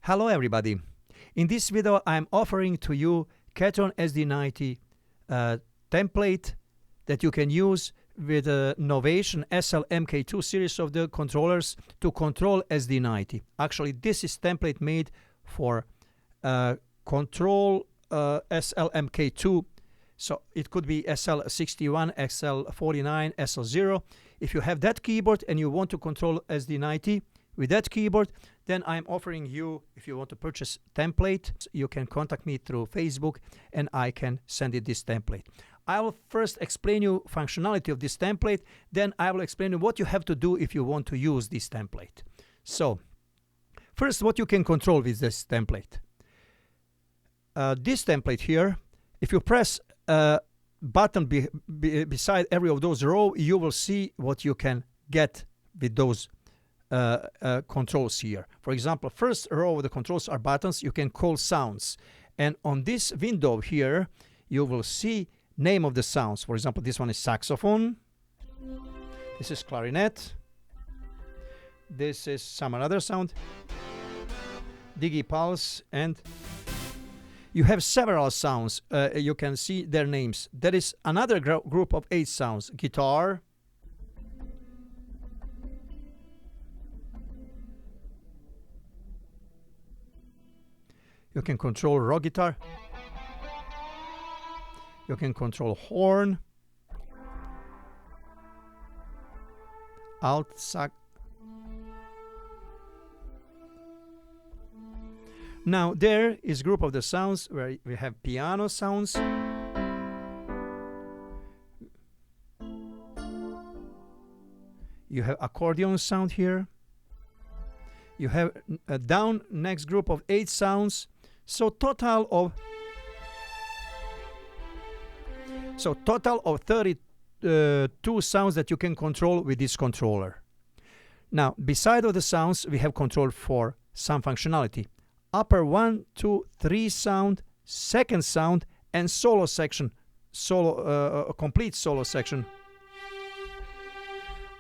Hello everybody. In this video I'm offering to you KetronSD90 template that you can use with a NovationSLMKII series of the controllers to control SD90. Actually, this is template made for control SLMKII. So it could be SL61, SL49, SL0. If you have that keyboard and you want to control SD90 with that keyboard, then I'm offering you, if you want to purchase template, you can contact me through Facebook and I can send you this template. I will first explain you functionality of this template, then I will explain you what you have to do if you want to use this template. So, first, what you can control with this template. This template here, if you press a button beside every of those rows, you will see what you can get with those controls here. For example, first row of the controls are buttons. You can call sounds, and on this window here you will see name of the sounds. For example, this one is saxophone, this is clarinet, this is some other sound, digi pulse, and you have several sounds. You can see their names. There is another group of 8 sounds: guitar, you can control rock guitar, you can control horn, alt sax. Now there is a group of the sounds where we have piano sounds, you have accordion sound here, you have a down next group of 8 sounds. So total of 32 sounds that you can control with this controller. Now, beside of the sounds, we have control for some functionality: upper 1, 2, 3 sound, second sound, and solo section, a complete solo section.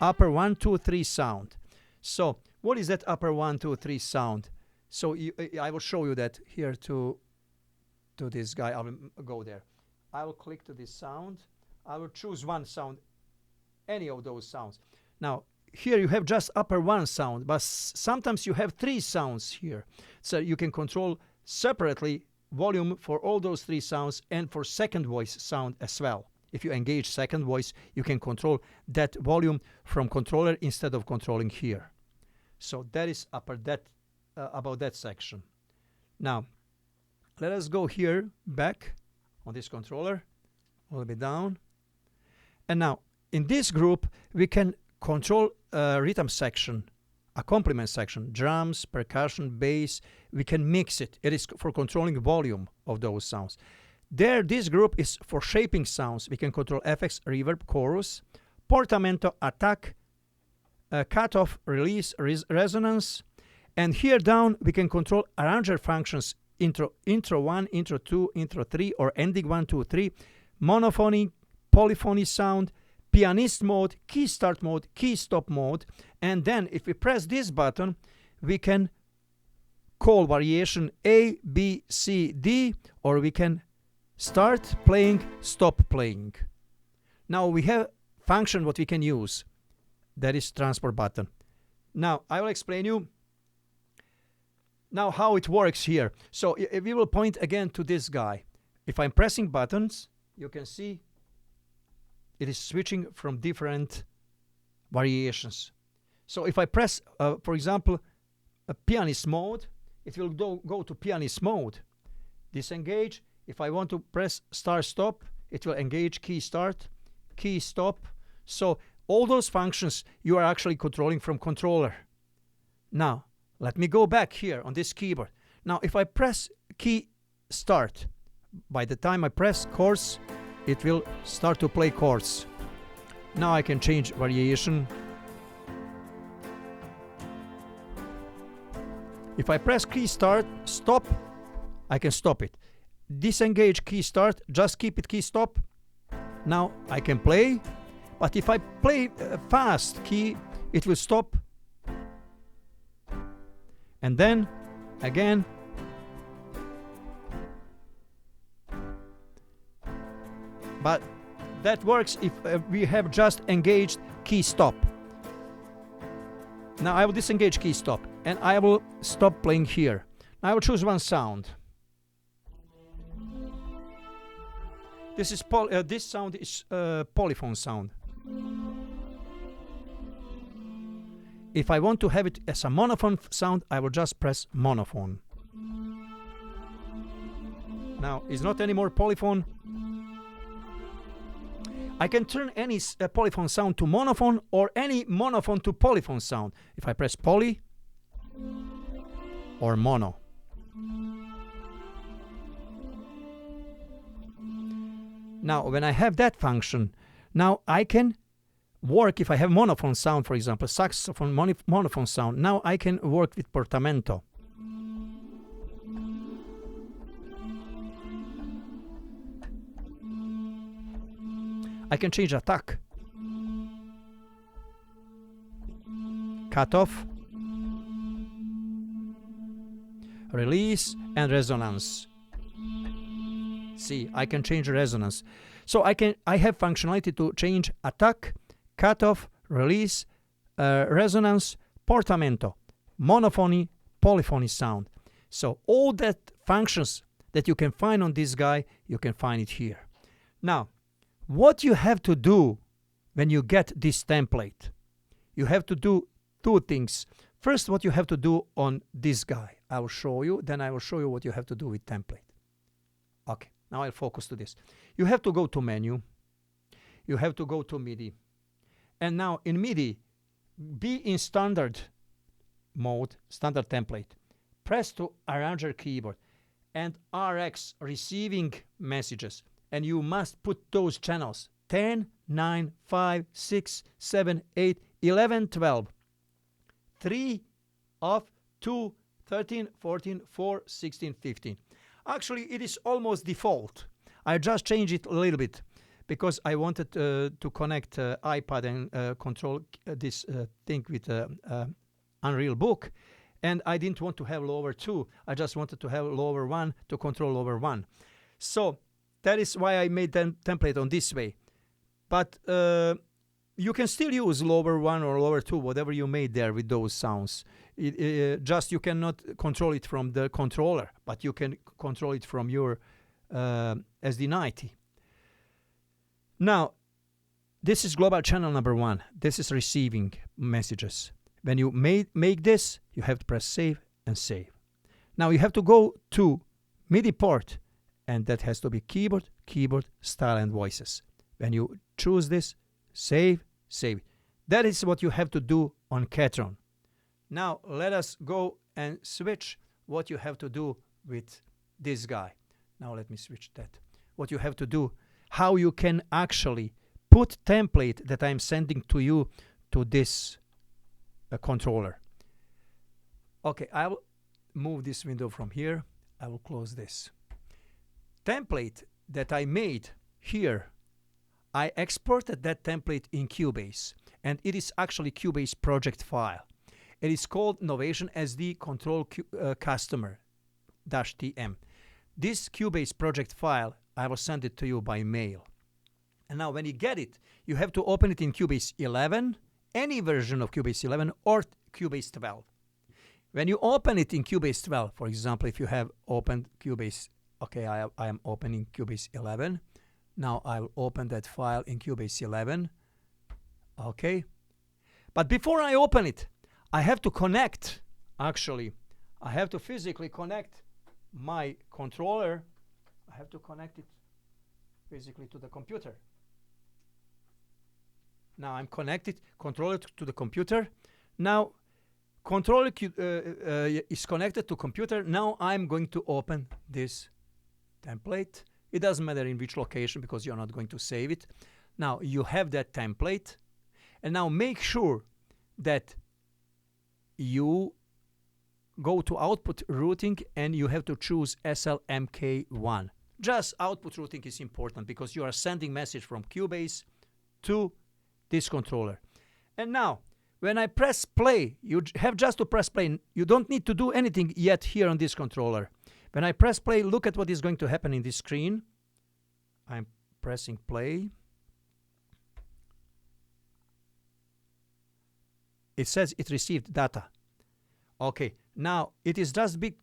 Upper 1, 2, 3 sound. So, what is that upper 1, 2, 3 sound? So I will show you that here to this guy. I will go there. I will click to this sound. I will choose one sound, any of those sounds. Now, here you have just upper 1 sound, but sometimes you have 3 sounds here. So you can control separately volume for all those 3 sounds and for second voice sound as well. If you engage second voice, you can control that volume from controller instead of controlling here. So that is about that section. Now, let us go here back on this controller, a little bit down. And now, in this group, we can control rhythm section, accompaniment section, drums, percussion, bass. We can mix it. It is for controlling volume of those sounds. There, this group is for shaping sounds. We can control effects, reverb, chorus, portamento, attack, cutoff, release, resonance. And here down, we can control arranger functions: intro 1, intro 2, intro 3, or ending 1, 2, 3, monophony, polyphony sound, pianist mode, key start mode, key stop mode. And then if we press this button, we can call variation A, B, C, D, or we can start playing, stop playing. Now we have function what we can use. That is transport button. Now I will explain you now how it works here. So we will point again to this guy. If I'm pressing buttons, you can see it is switching from different variations. So if I press, for example, a pianist mode, it will go to pianist mode. Disengage. If I want to press start stop, it will engage key start, key stop. So all those functions you are actually controlling from controller. Now, let me go back here on this keyboard. Now, if I press key start, by the time I press chords, it will start to play chords. Now I can change variation. If I press key start, stop, I can stop it. Disengage key start, just keep it key stop. Now I can play, but if I play fast key, it will stop. And then Again. But that works if we have just engaged key stop. Now I will disengage key stop and I will stop playing here. Now I will choose one sound. This sound is polyphone sound. If I want to have it as a monophone sound, I will just press monophone. Now it's not anymore polyphone. I can turn any polyphone sound to monophone or any monophone to polyphone sound. If I press poly or mono. Now when I have that function, now I can work, if I have monophone sound, for example, saxophone monophone sound, now I can work with portamento. I can change attack, cutoff, release, and resonance. See, I can change resonance. So I have functionality to change attack, cutoff, release, resonance, portamento, monophony, polyphony sound. So all that functions that you can find on this guy, you can find it here. Now, what you have to do when you get this template, you have to do two things. First, what you have to do on this guy, I will show you, then I will show you what you have to do with template. Okay, now I'll focus to this. You have to go to menu, you have to go to MIDI, and now in MIDI, be in standard mode, standard template, press to arranger keyboard and RX receiving messages. And you must put those channels 10, 9, 5, 6, 7, 8, 11, 12. 3 off, 2, 13, 14, 4, 16, 15. Actually, it is almost default. I just changed it a little bit because I wanted to connect iPad and control this thing with Unreal Book. And I didn't want to have lower 2. I just wanted to have lower 1 to control lower 1. So that is why I made the template on this way. But you can still use lower 1 or lower 2, whatever you made there with those sounds. Just you cannot control it from the controller, but you can control it from your SD90. Now, this is global channel number 1. This is receiving messages. When you make this, you have to press save and save. Now you have to go to MIDI port, and that has to be keyboard, keyboard, style, and voices. When you choose this, save, save. That is what you have to do on Ketron. Now let us go and switch what you have to do with this guy. Now let me switch that. What you have to do, how you can actually put template that I'm sending to you to this controller. Okay, I will move this window from here. I will close this. Template that I made here, I exported that template in Cubase, and it is actually Cubase project file. It is called NovationSD Control Customer-TM. This Cubase project file, I will send it to you by mail. And now when you get it, you have to open it in Cubase 11, any version of Cubase 11 or Cubase 12. When you open it in Cubase 12, for example, if you have opened Cubase, okay, I am opening Cubase 11. Now I will open that file in Cubase 11. Okay. But before I open it, I have to connect, actually, I have to physically connect my controller. I have to connect it physically to the computer. Now I'm connected, controller to the computer. Now controller is connected to computer. Now I'm going to open this template. It doesn't matter in which location because you're not going to save it. Now you have that template, and now make sure that you go to output routing and you have to choose SLMKII. Just output routing is important because you are sending message from Cubase to this controller. And now when I press play, you have just to press play. You don't need to do anything yet here on this controller. When I press play, look at what is going to happen in this screen. I'm pressing play. It says it received data. Okay, now it is just big.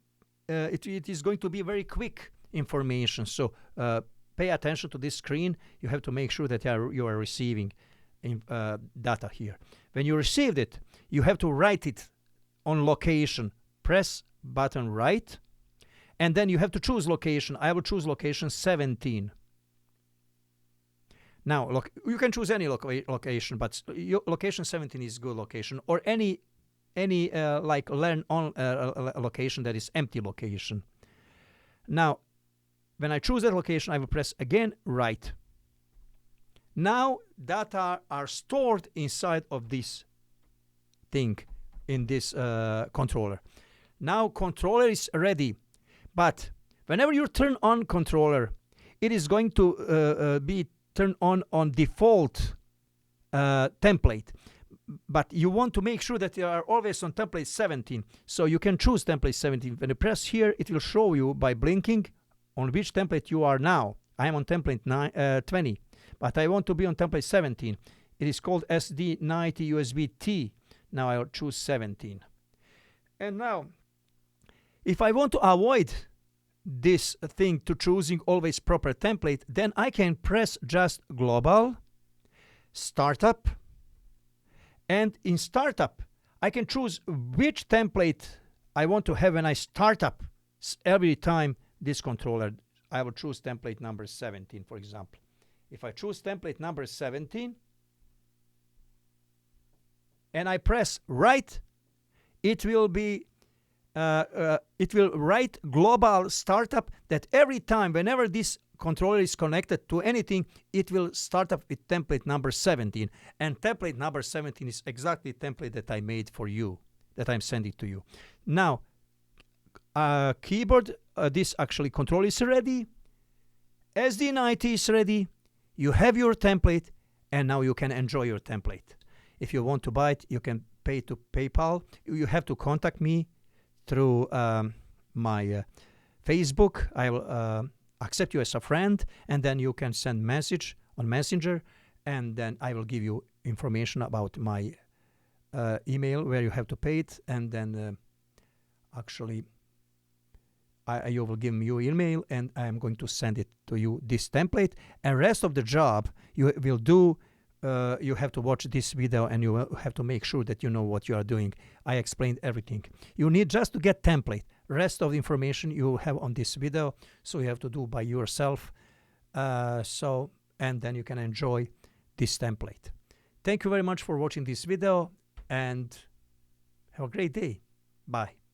It is going to be very quick information. So pay attention to this screen. You have to make sure that you are receiving data here. When you received it, you have to write it on location. Press button write, and then you have to choose location. I will choose location 17. Now, look, you can choose any location, but location 17 is good location, or any like learn on location that is empty location. Now, when I choose that location, I will press again write. Now, data are stored inside of this thing in this controller. Now, controller is ready, but whenever you turn on controller, it is going to be turned on default template. But you want to make sure that you are always on template 17. So you can choose template 17. When you press here, it will show you by blinking on which template you are now. I am on template 20, but I want to be on template 17. It is called SD90 USB-T. Now I'll choose 17. And now, if I want to avoid this thing to choosing always proper template, then I can press just global, startup, and in startup, I can choose which template I want to have when I start up every time this controller. I will choose template number 17, for example. If I choose template number 17 and I press write, it will be it will write global startup, that every time whenever this controller is connected to anything, it will start up with template number 17. And template number 17 is exactly the template that I made for you, that I'm sending to you. Now, keyboard, this actually control is ready. SD90 is ready. You have your template, and now you can enjoy your template. If you want to buy it, you can pay to PayPal. You have to contact me through my Facebook. I will accept you as a friend, and then you can send message on Messenger, and then I will give you information about my email where you have to pay it, and then actually you will give me your email, and I am going to send it to you, this template. And rest of the job you will do, you have to watch this video, and you will have to make sure that you know what you are doing. I explained everything. You need just to get template. Rest of the information you have on this video, so you have to do by yourself. And then you can enjoy this template. Thank you very much for watching this video, and have a great day. Bye.